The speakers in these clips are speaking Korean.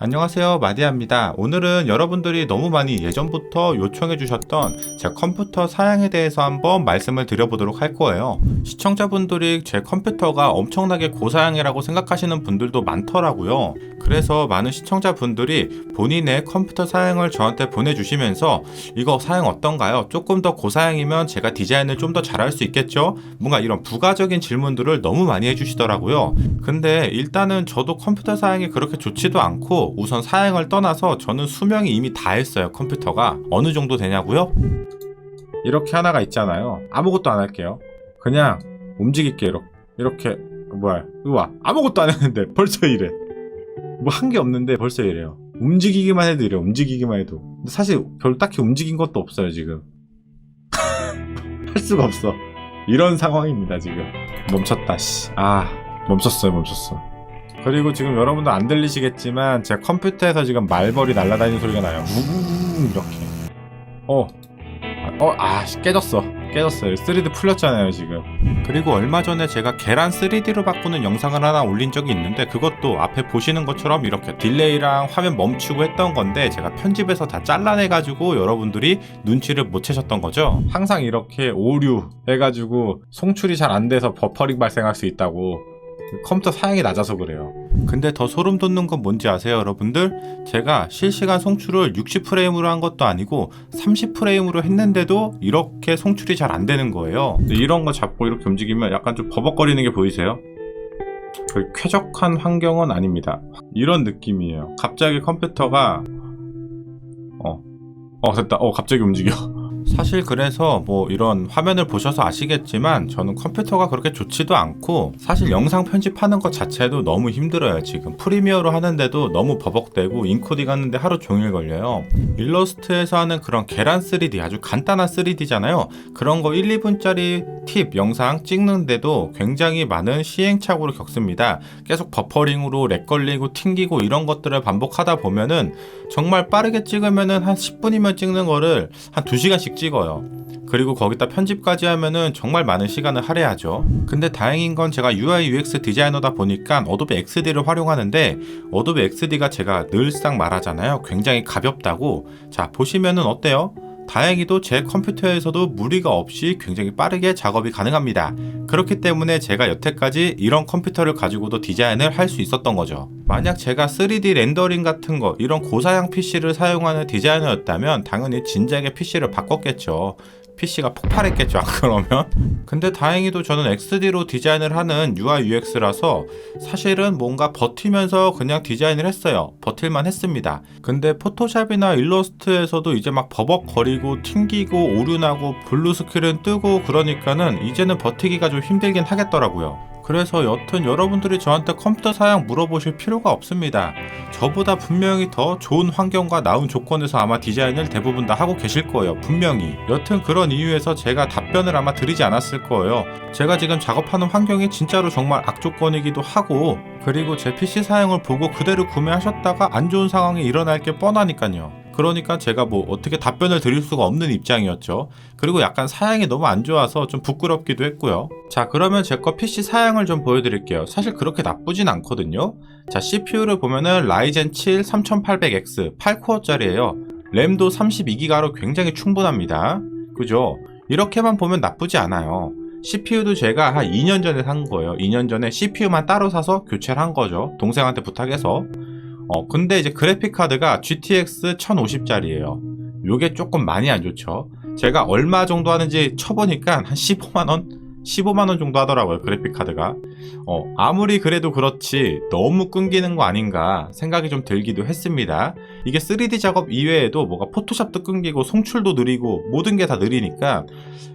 안녕하세요, 마디아입니다. 오늘은 여러분들이 너무 많이 예전부터 요청해 주셨던 제 컴퓨터 사양에 대해서 한번 말씀을 드려보도록 할 거예요. 시청자분들이 제 컴퓨터가 엄청나게 고사양이라고 생각하시는 분들도 많더라고요. 그래서 많은 시청자분들이 본인의 컴퓨터 사양을 저한테 보내주시면서 이거 사양 어떤가요? 조금 더 고사양이면 제가 디자인을 좀 더 잘할 수 있겠죠? 뭔가 이런 부가적인 질문들을 너무 많이 해주시더라고요. 근데 일단은 저도 컴퓨터 사양이 그렇게 좋지도 않고 우선 사양을 떠나서 저는 수명이 이미 다 했어요. 컴퓨터가 어느 정도 되냐고요? 이렇게 하나가 있잖아요. 아무것도 안 할게요. 그냥 움직일게요. 이렇게 뭐야 이거 봐. 아무것도 안 했는데 벌써 이래. 뭐 한 게 없는데 벌써 이래요. 움직이기만 해도 이래요. 움직이기만 해도. 근데 사실 별 딱히 움직인 것도 없어요 지금. 할 수가 없어. 이런 상황입니다 지금. 멈췄다 씨. 멈췄어. 그리고 지금 여러분도 안 들리시겠지만 제 컴퓨터에서 지금 말벌이 날아다니는 소리가 나요. 우웅 이렇게. 깨졌어요. 3D 풀렸잖아요 지금. 그리고 얼마 전에 제가 계란 3D로 바꾸는 영상을 하나 올린 적이 있는데 그것도 앞에 보시는 것처럼 이렇게 딜레이랑 화면 멈추고 했던 건데 제가 편집해서 다 잘라내가지고 여러분들이 눈치를 못 채셨던 거죠. 항상 이렇게 오류 해가지고 송출이 잘 안 돼서 버퍼링 발생할 수 있다고. 컴퓨터 사양이 낮아서 그래요. 근데 더 소름 돋는 건 뭔지 아세요 여러분들? 제가 실시간 송출을 60프레임으로 한 것도 아니고 30프레임으로 했는데도 이렇게 송출이 잘 안 되는 거예요. 이런 거 잡고 이렇게 움직이면 약간 좀 버벅거리는 게 보이세요? 거의 쾌적한 환경은 아닙니다. 이런 느낌이에요. 갑자기 컴퓨터가 됐다. 갑자기 움직여. 사실 그래서 뭐 이런 화면을 보셔서 아시겠지만 저는 컴퓨터가 그렇게 좋지도 않고 사실 영상 편집하는 것 자체도 너무 힘들어요. 지금 프리미어로 하는데도 너무 버벅대고 인코딩 하는데 하루 종일 걸려요. 일러스트에서 하는 그런 계란 3D 아주 간단한 3D잖아요. 그런 거 1, 2분짜리 팁 영상 찍는데도 굉장히 많은 시행착오를 겪습니다. 계속 버퍼링으로 렉 걸리고 튕기고 이런 것들을 반복하다 보면은 정말 빠르게 찍으면은 한 10분이면 찍는 거를 한 2시간씩 찍어요. 그리고 거기다 편집까지 하면은 정말 많은 시간을 할애하죠. 근데 다행인 건 제가 UI UX 디자이너다 보니까 어도비 XD를 활용하는데 어도비 XD가 제가 늘상 말하잖아요. 굉장히 가볍다고. 자, 보시면은 어때요? 다행히도 제 컴퓨터에서도 무리가 없이 굉장히 빠르게 작업이 가능합니다. 그렇기 때문에 제가 여태까지 이런 컴퓨터를 가지고도 디자인을 할 수 있었던 거죠. 만약 제가 3D 렌더링 같은 거 이런 고사양 PC를 사용하는 디자이너였다면 당연히 진작에 PC를 바꿨겠죠. PC가 폭발했겠죠 안 그러면? 근데 다행히도 저는 XD로 디자인을 하는 UI UX라서 사실은 뭔가 버티면서 그냥 디자인을 했어요. 버틸만 했습니다. 근데 포토샵이나 일러스트에서도 이제 막 버벅거리고 튕기고 오류나고 블루 스크린 뜨고 그러니까는 이제는 버티기가 좀 힘들긴 하겠더라고요. 그래서 여튼 여러분들이 저한테 컴퓨터 사양 물어보실 필요가 없습니다. 저보다 분명히 더 좋은 환경과 나은 조건에서 아마 디자인을 대부분 다 하고 계실 거예요. 분명히. 여튼 그런 이유에서 제가 답변을 아마 드리지 않았을 거예요. 제가 지금 작업하는 환경이 진짜로 정말 악조건이기도 하고 그리고 제 PC 사양을 보고 그대로 구매하셨다가 안 좋은 상황이 일어날 게 뻔하니까요. 그러니까 제가 뭐 어떻게 답변을 드릴 수가 없는 입장이었죠. 그리고 약간 사양이 너무 안 좋아서 좀 부끄럽기도 했고요. 자, 그러면 제 거 PC 사양을 좀 보여드릴게요. 사실 그렇게 나쁘진 않거든요. 자, CPU를 보면은 라이젠 7 3800X 8코어짜리예요. 램도 32기가로 굉장히 충분합니다. 그죠? 이렇게만 보면 나쁘지 않아요. CPU도 제가 한 2년 전에 산 거예요. 2년 전에 CPU만 따로 사서 교체를 한 거죠. 동생한테 부탁해서. 근데 이제 그래픽카드가 GTX 1050짜리예요. 요게 조금 많이 안 좋죠. 제가 얼마 정도 하는지 쳐보니까 한 15만원 정도 하더라고요. 그래픽카드가. 아무리 그래도 그렇지 너무 끊기는 거 아닌가 생각이 좀 들기도 했습니다. 이게 3D 작업 이외에도 뭐가 포토샵도 끊기고 송출도 느리고 모든 게 다 느리니까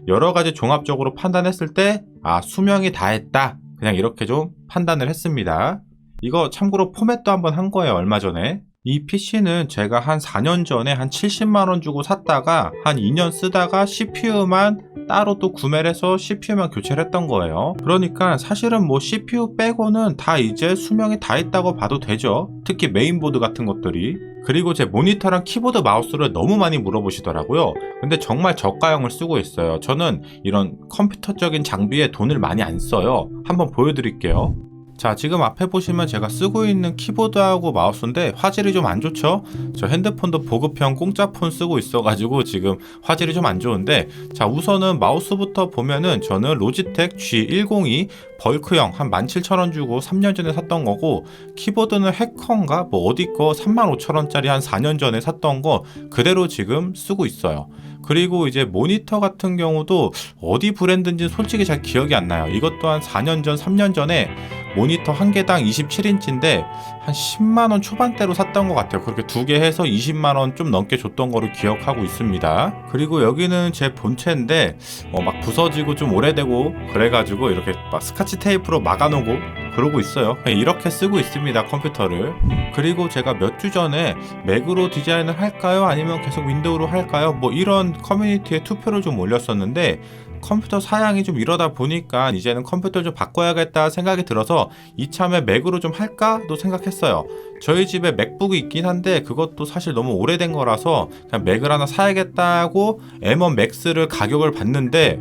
여러 가지 종합적으로 판단했을 때 수명이 다 했다. 그냥 이렇게 좀 판단을 했습니다. 이거 참고로 포맷도 한번 한 거예요. 얼마 전에. 이 PC는 제가 한 4년 전에 한 70만원 주고 샀다가 한 2년 쓰다가 CPU만 따로 또 구매를 해서 CPU만 교체를 했던 거예요. 그러니까 사실은 뭐 CPU 빼고는 다 이제 수명이 다 있다고 봐도 되죠. 특히 메인보드 같은 것들이. 그리고 제 모니터랑 키보드 마우스를 너무 많이 물어보시더라고요. 근데 정말 저가형을 쓰고 있어요. 저는 이런 컴퓨터적인 장비에 돈을 많이 안 써요. 한번 보여드릴게요. 자, 지금 앞에 보시면 제가 쓰고 있는 키보드하고 마우스인데 화질이 좀 안 좋죠? 저 핸드폰도 보급형 공짜폰 쓰고 있어가지고 지금 화질이 좀 안 좋은데, 자, 우선은 마우스부터 보면은 저는 로지텍 G102 벌크형 한 17,000원 주고 3년 전에 샀던 거고, 키보드는 해커인가 뭐 어디 거 35,000원짜리 한 4년 전에 샀던 거 그대로 지금 쓰고 있어요. 그리고 이제 모니터 같은 경우도 어디 브랜드인지 솔직히 잘 기억이 안 나요. 이것 또한 4년 전, 3년 전에 모니터 한 개당 27인치인데 한 10만원 초반대로 샀던 것 같아요. 그렇게 두 개 해서 20만원 좀 넘게 줬던 거를 기억하고 있습니다. 그리고 여기는 제 본체인데 막 부서지고 좀 오래되고 그래가지고 이렇게 막 스카치 테이프로 막아놓고 그러고 있어요. 이렇게 쓰고 있습니다, 컴퓨터를. 그리고 제가 몇 주 전에 맥으로 디자인을 할까요? 아니면 계속 윈도우로 할까요? 뭐 이런 커뮤니티에 투표를 좀 올렸었는데, 컴퓨터 사양이 좀 이러다 보니까 이제는 컴퓨터를 좀 바꿔야겠다 생각이 들어서 이참에 맥으로 좀 할까도 생각했어요. 저희 집에 맥북이 있긴 한데 그것도 사실 너무 오래된 거라서 그냥 맥을 하나 사야겠다고 M1 맥스를 가격을 봤는데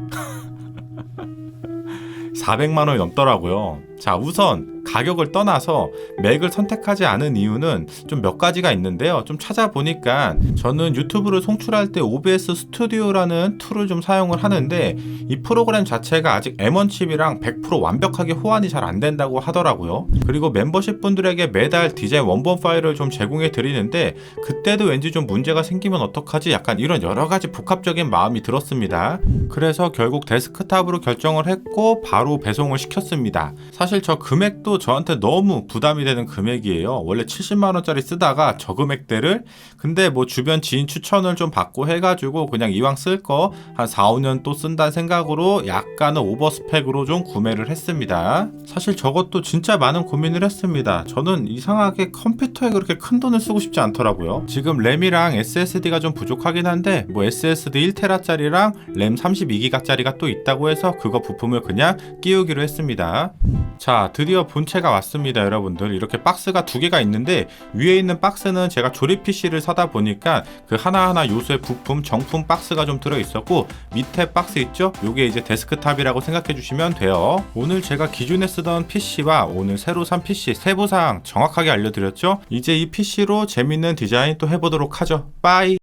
400만 원이 넘더라고요. 자, 우선 가격을 떠나서 맥을 선택하지 않은 이유는 좀 몇 가지가 있는데요. 좀 찾아보니까 저는 유튜브를 송출할 때 OBS 스튜디오라는 툴을 좀 사용을 하는데, 이 프로그램 자체가 아직 M1 칩이랑 100% 완벽하게 호환이 잘 안 된다고 하더라고요. 그리고 멤버십 분들에게 매달 디자인 원본 파일을 좀 제공해 드리는데 그때도 왠지 좀 문제가 생기면 어떡하지? 약간 이런 여러 가지 복합적인 마음이 들었습니다. 그래서 결국 데스크탑으로 결정을 했고 바로 배송을 시켰습니다. 사실 저 금액도 저한테 너무 부담이 되는 금액이에요. 원래 70만원짜리 쓰다가 저 금액대를, 근데 뭐 주변 지인 추천을 좀 받고 해가지고 그냥 이왕 쓸 거 한 4, 5년 또 쓴다는 생각으로 약간은 오버스펙으로 좀 구매를 했습니다. 사실 저것도 진짜 많은 고민을 했습니다. 저는 이상하게 컴퓨터에 그렇게 큰 돈을 쓰고 싶지 않더라고요. 지금 램이랑 SSD가 좀 부족하긴 한데 뭐 SSD 1TB짜리랑 램 32기가짜리가 또 있다고 해서 그거 부품을 그냥 끼우기로 했습니다. 자, 드디어 본체가 왔습니다, 여러분들. 이렇게 박스가 두 개가 있는데 위에 있는 박스는 제가 조립 PC를 사다 보니까 그 하나하나 요소의 부품, 정품 박스가 좀 들어있었고, 밑에 박스 있죠? 요게 이제 데스크탑이라고 생각해 주시면 돼요. 오늘 제가 기존에 쓰던 PC와 오늘 새로 산 PC 세부사항 정확하게 알려드렸죠? 이제 이 PC로 재밌는 디자인 또 해보도록 하죠. 빠이!